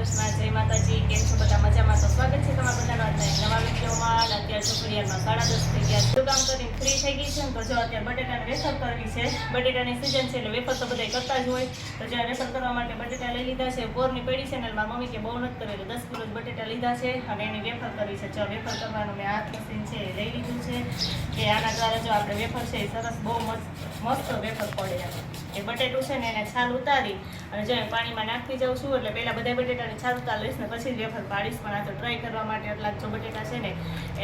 કૃષ્ણ, જય માતાજી. કેમ છો બધા? મજામાં? તો સ્વાગત છે તમારા બધાનો આજના નવા વિડીયોમાં. અત્યારે છોકરીયામાં 10:30 થઈ ગયા. બધું કામ કરીને ફ્રી થઈ ગઈ છે ને, તો જો અત્યારે બટેટાને વેફર કરવી છે. બટેટાની સિઝન છે એટલે વેફર તો બધા કરતા જ હોય. તો જો વેફર કરવા માટે બટેટા લઈ લીધા છે. બોરની પડી છે ને મારી મમ્મી કે બહુ નથી કરે તો 10 કિલો બટેટા લીધા છે અને એની વેફર કરવી છે. જો વેફર કરવાનું મેં હાથ મશીન છે એ લઈ લીધું છે કે આના દ્વારા જો આપણે વેફર છે એ સરસ બહુ મસ્ત વેફર પડે. એ બટેટું છે ને એને છાલ ઉતારી અને જો પાણીમાં નાખી જાઉં છું એટલે પહેલાં બધા બટેટાની છાલ ઉતારી લઈશ ને પછી વેફર પાડીશ. પણ આ તો ટ્રાય કરવા માટે એટલા જો બટેટા છે ને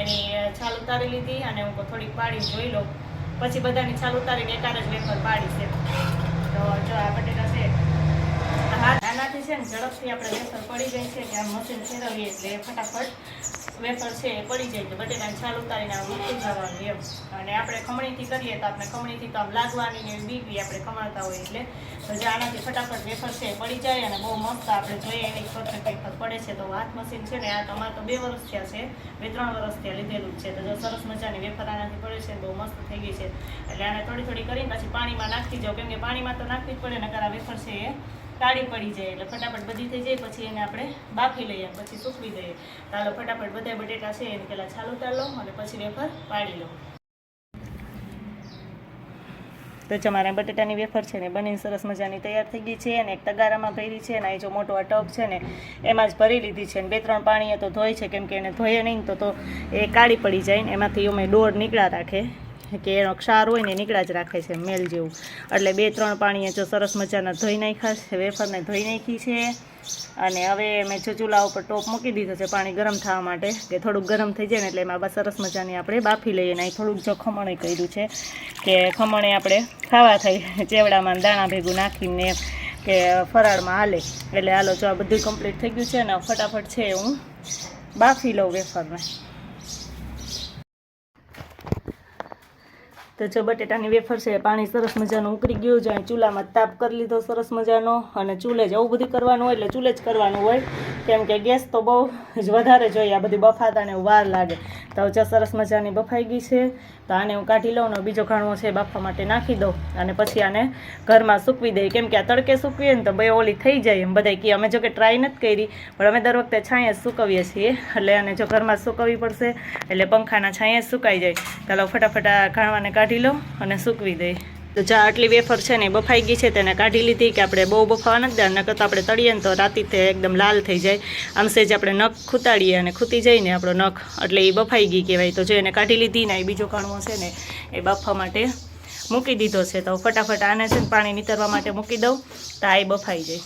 એની છાલ ઉતારી લીધી અને હું થોડીક પાડી જોઈ લઉં, પછી બધાની છાલ ઉતારીને એકાદ જ વેફર પાડીશ. તો જો આ બટેટા છે આનાથી છે ને ઝડપથી આપણે વેફર પડી જાય છે કે આ મશીન ફેરવીએ એટલે ફટાફટ વેફર છે એ પડી જાય. તો બટેટાની છાલ ઉતારીને આમ મૂકી જવાનું એમ. અને આપણે ખમણીથી કરીએ તો આપણે ખમણીથી તો આમ લાગવાની ને બીવી આપણે ખમણતા હોય એટલે તો જે આનાથી ફટાફટ વેફર છે એ પડી જાય અને બહુ મસ્ત આપણે જોઈએ એની પરફેક્ટ વેફર પડે છે. તો હાથ મશીન છે ને આ તમારે તો 2 વર્ષ થયા છે, 2-3 વર્ષ ત્યાં લીધેલું જ છે. તો જો સરસ મજાની વેફર આનાથી પડે છે, બહુ મસ્ત થઈ ગઈ છે. એટલે આને થોડી થોડી કરીને પછી પાણીમાં નાખી જાઓ, કેમ કે પાણીમાં તો નાખવી જ પડે નકર આ વેફર છે એ કાળી પડી જાય. એટલે ફટાફટ બધી થઈ જાય પછી એને આપણે બાફી લઈએ, પછી સૂકવી દઈએ. ચાલો ફટાફટ બધા બટેટા છે એને પહેલાં છાલ ઉતાર લો અને પછી વેફર પાડી લો. તો જો મારે બટેટાની વેફર છે ને બનીને સરસ મજાની તૈયાર થઈ ગઈ છે અને એક તગારામાં ભરી છે. અને અહીં જો મોટો આ ટબ છે ને એમાં જ ભરી લીધી છે. અને 2-3 પાણીએ તો ધોઈ છે, કેમ કે એને ધોઈએ નહીં તો એ કાળી પડી જાય ને એમાંથી અમે ડોળ નીકળ્યા રાખે કે એનો ક્ષાર હોય ને નીકળ્યા જ રાખે છે મેલ જેવું. એટલે 2-3 પાણીએ જો સરસ મજાના ધોઈ નાખ્યા છે, વેફરને ધોઈ નાખી છે. અને હવે મેં જો ચૂલા ઉપર ટોપ મૂકી દીધો છે પાણી ગરમ થવા માટે, કે થોડુંક ગરમ થઈ જાય ને એટલે એમાં સરસ મજાની આપણે બાફી લઈએ. ને અહીં થોડુંક જો ખમણે કર્યું છે કે ખમણે આપણે ખાવા થઈ ચેવડામાં દાણા ભેગું નાખીને કે ફરાળમાં હાલે. એટલે હાલો જો આ બધું કમ્પ્લીટ થઈ ગયું છે ને ફટાફટ છે હું બાફી લઉં વેફરને. તો જો બટેટાની વેફર છે પાણી સરસ મજાનું ઉકળી ગયું. જો અહીં ચૂલામાં તાપ કરી લીધો સરસ મજાનો. અને ચૂલે જ આવું બધું કરવાનું હોય એટલે ચૂલે જ કરવાનું હોય, કેમ કે ગેસ તો બહુ જ વધારે જોઈએ આ બધી બફાતાને વાર લાગે. તો જો સરસ મજાની બફાઈ ગઈ છે. તો આને હું કાઢી લઉં ને બીજો ઘાણવો છે બાફવા માટે નાખી દઉં અને પછી આને ઘરમાં સૂકવી દઈએ, કેમ કે આ તડકે સૂકવીએ ને તો બે ઓલી થઈ જાય એમ બધા કહે. અમે જો કે ટ્રાય નથી કરી પણ અમે દર વખતે છાંયે જ સૂકવીએ છીએ. એટલે આને જો ઘરમાં સૂકવવી પડશે એટલે પંખાના છાંયે જ સુકાઈ જાય. ચાલો ફટાફટ આ ઘાણવાને કાઢી લઉં અને સૂકવી દઈએ. તો જા આટલી વેફર છે ને બફાઈ ગઈ છે તેને કાઢી લીધી, કે આપણે બહુ બફાવા નથી દેવા નકર તો આપણે તળીએ ને તો રાતીથી એકદમ લાલ થઈ જાય. આમ સેજ આપણે નખ ખૂતાડીએ અને ખૂતી જાય ને આપણો નખ એટલે એ બફાઈ ગઈ કહેવાય. તો જો એને કાઢી લીધી ને એ બીજો કાણવો છે ને એ બાફવા માટે મૂકી દીધો છે. તો ફટાફટ આને છે ને પાણી નીતરવા માટે મૂકી દઉં તો આ બફાઈ જાય.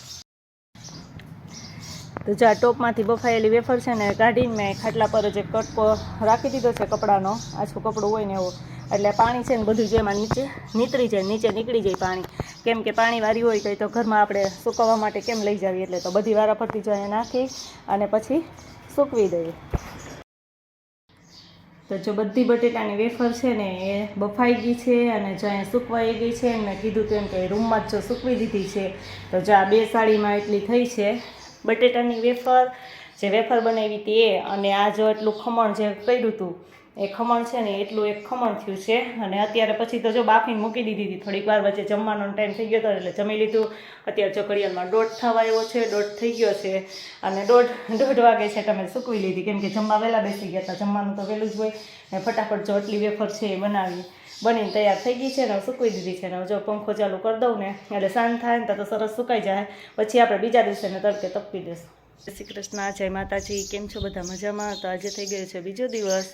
તો જો આ ટોપમાંથી બફાયેલી વેફર છે ને કાઢીને મેં ખાટલા પર જ એક કટકો રાખી દીધો છે કપડાનો, આછું કપડું હોય ને એવો. એટલે પાણી છે ને બધું જેમાં નીચે નીતરી જાય, નીચે નીકળી જાય પાણી. કેમ કે પાણીવાળી હોય તો ઘરમાં આપણે સૂકવવા માટે કેમ લઈ જાવી, એટલે તો બધી વારા ફરતી જો અહીંયા નાખી અને પછી સૂકવી દઈએ. તો જો બધી બટેટાની વેફર છે ને એ બફાઈ ગઈ છે અને જો અહીંયા સૂકવાઈ ગઈ છે. મેં કીધું તેમ કે રૂમમાં જ જો સૂકવી દીધી છે. તો જો આ 2 સાડીમાં એટલી થઈ છે બટેટાની વેફર, જે વેફર બનાવી હતી એ. અને આ જો એટલું ખમણ જે કર્યું હતું એ ખમણ છે ને એટલું એક ખમણ થયું છે. અને અત્યારે પછી તો જો બાફીને મૂકી દીધી હતી થોડીક વાર, વચ્ચે જમવાનો ટાઈમ થઈ ગયો હતો એટલે જમી લીધું. અત્યારે જો ઘડિયાળમાં 1:30 થવા આવ્યો છે, 1:30 થઈ ગયો છે અને 1:30 વાગે છે તમે સૂકવી લીધી, કેમ કે જમવા વહેલા બેસી ગયા હતા. જમવાનું તો વહેલું જ હોય ને ફટાફટ જો આટલી વેફર છે એ બનીને તૈયાર થઈ ગઈ છે ને સૂકવી દીધી છે. ને જો પંખો ચાલુ કરી દઉં ને એટલે શાંત થાય ને તો સરસ સુકાઈ જાય. પછી આપણે બીજા દિવસે ને તડકે તપી દઈશું. જય શ્રી કૃષ્ણ, જય માતાજી. કેમ છો બધા? મજામાં? તો આજે થઈ ગયો છે બીજો દિવસ.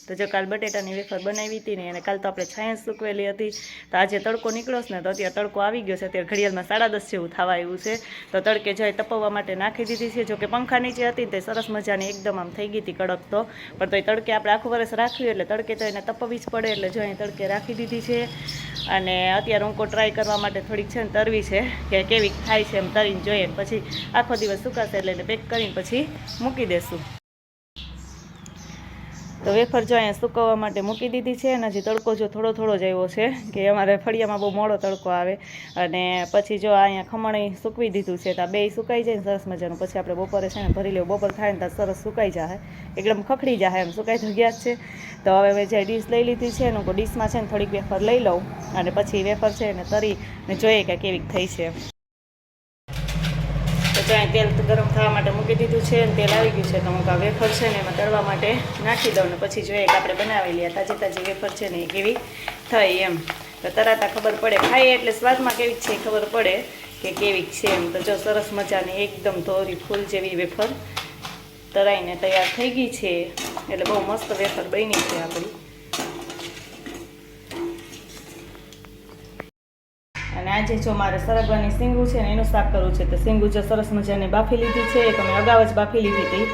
તો જો કાલ બટેટાની વેફર બનાવી હતી ને અને કાલ તો આપણે છાંયે સૂકવેલી હતી. તો આજે તડકો નીકળ્યો છે ને તો અત્યારે તડકો આવી ગયો છે. અત્યારે ઘડિયાળમાં 10:30 જેવું થવા આવ્યું છે. તો તડકે જાય તપવવા માટે નાખી દીધી છે. જોકે પંખા નીચે હતી ને તે સરસ મજાની એકદમ આમ થઈ ગઈ હતી કડક. તો પણ તોય તડકે આપણે આખું વર્ષ રાખ્યું એટલે તડકે તો એને તપવી જ પડે. એટલે જો અહીં તડકે રાખી દીધી છે. અને અત્યારે હું ટ્રાય કરવા માટે થોડીક છે ને તરવી છે કે કેવી થાય છે એમ તરીને જોઈએ. પછી આખો દિવસ સુકાશે એટલે એને પેક કરીને પછી મૂકી દેશું. તો વેફર જો અહીંયા સૂકવવા માટે મૂકી દીધી છે. અને હજી તડકો જો થોડો થોડો જ આવ્યો છે, કે અમારે ફળિયામાં બહુ મોડો તડકો આવે. અને પછી જો અહીંયા ખમણ સૂકવી દીધું છે તો આ 2 સુકાઈ જાય ને સરસ મજાનું. પછી આપણે બપોરે છે ને ભરી લેવું. બપોર થાય ને તો સરસ સુકાઈ જાય, એકદમ ખખડી જાય એમ સુકાઈ તો ગયા જ છે. તો હવે મેં જે ડીશ લઈ લીધી છે એનું ડીશમાં છે ને થોડીક વેફર લઈ લઉં અને પછી વેફર છે એને તરીને જોઈએ કે કેવી થઈ છે. તો તો અહીં તેલ ગરમ થવા માટે મૂકી દીધું છે અને તેલ આવી ગયું છે તો હું આ વેફર છે ને એમાં તળવા માટે નાખી દઉં ને પછી જોઈએ કે આપણે બનાવેલી આ તાજી તાજી વેફર છે ને એ કેવી થઈ એમ તો તરત ખબર પડે ખાઈએ એટલે સ્વાદમાં કેવી છે ખબર પડે કે કેવી છે એમ તો જો સરસ મજાની એકદમ ધોરી ફૂલ જેવી વેફર તળાઈને તૈયાર થઈ ગઈ છે એટલે બહુ મસ્ત વેફર બની છે આપણી અને આજે જો મારે સરગવાની સીંગું છે ને એનું શાક કરવું છે તો સીંગું જો સરસ મજાને બાફી લીધી છે એક અમે અગાઉ જ બાફી લીધી હતી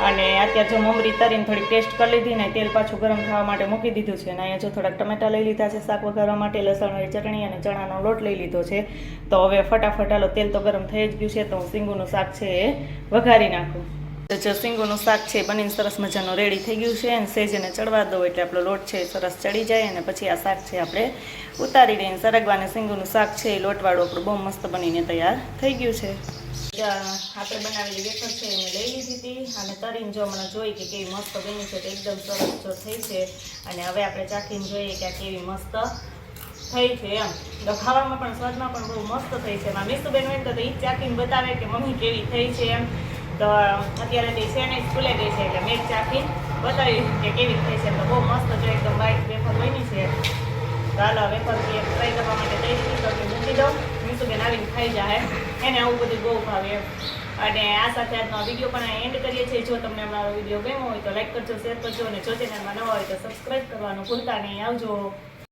અને અત્યારે જો મમરી તરીને થોડીક ટેસ્ટ કરી લીધી ને તેલ પાછું ગરમ થવા માટે મૂકી દીધું છે અને અહીંયા જો થોડાક ટમેટા લઈ લીધા છે શાક વઘારવા માટે લસણવાળી ચટણી અને ચણાનો લોટ લઈ લીધો છે તો હવે ફટાફટ હાલો તેલ તો ગરમ થઈ જ ગયું છે તો હું સીંગુનું શાક છે એ વઘારી નાખું તો જો સીંગુનું શાક છે બનીને સરસ મજાનું રેડી થઈ ગયું છે અને સેજને ચડવા દો એટલે આપણો લોટ છે સરસ ચડી જાય અને પછી આ શાક છે આપણે ઉતારી દઈને સરગવાને સીંગુનું શાક છે એ લોટવાળું આપણું બહુ મસ્ત બનીને તૈયાર થઈ ગયું છે આપણે બનાવેલી વેફર છે એને લઈ લીધી હતી અને તરીને જો મને જોઈ કે કેવી મસ્ત બની છે તો એકદમ સરસ જો થઈ છે અને હવે આપણે ચાખીને જોઈએ કે આ કેવી મસ્ત થઈ છે એમ તો ખાવામાં પણ સ્વાદમાં પણ બહુ મસ્ત થઈ છે એમાં મીસુબેન હોય તો એ જ ચાખીને બતાવે કે મમ્મી કેવી થઈ છે એમ તો અત્યારે તે છે ને સ્કૂલે ગઈ છે એટલે મેં ચાખીને બતાવી કે કેવી થઈ છે તો બહુ મસ્ત જો એકદમ વ્હાઈટ વેફર બની છે તો હાલો વેફર ટ્રાય કરવા માટે તૈયારી તો મૂકી દઉં મીસુબેન આવીને ખાઈ જાય એને આવું બધું બહુ ભાવે એમ અને આ સાથે આજનો વિડીયો પણ એન્ડ કરીએ છીએ જો તમને અમારો વિડીયો ગમ્યો હોય તો લાઈક કરજો શેર કરજો અને જો ચેનલમાં નવા હોય તો સબસ્ક્રાઈબ કરવાનું ભૂલતા નહીં આવજો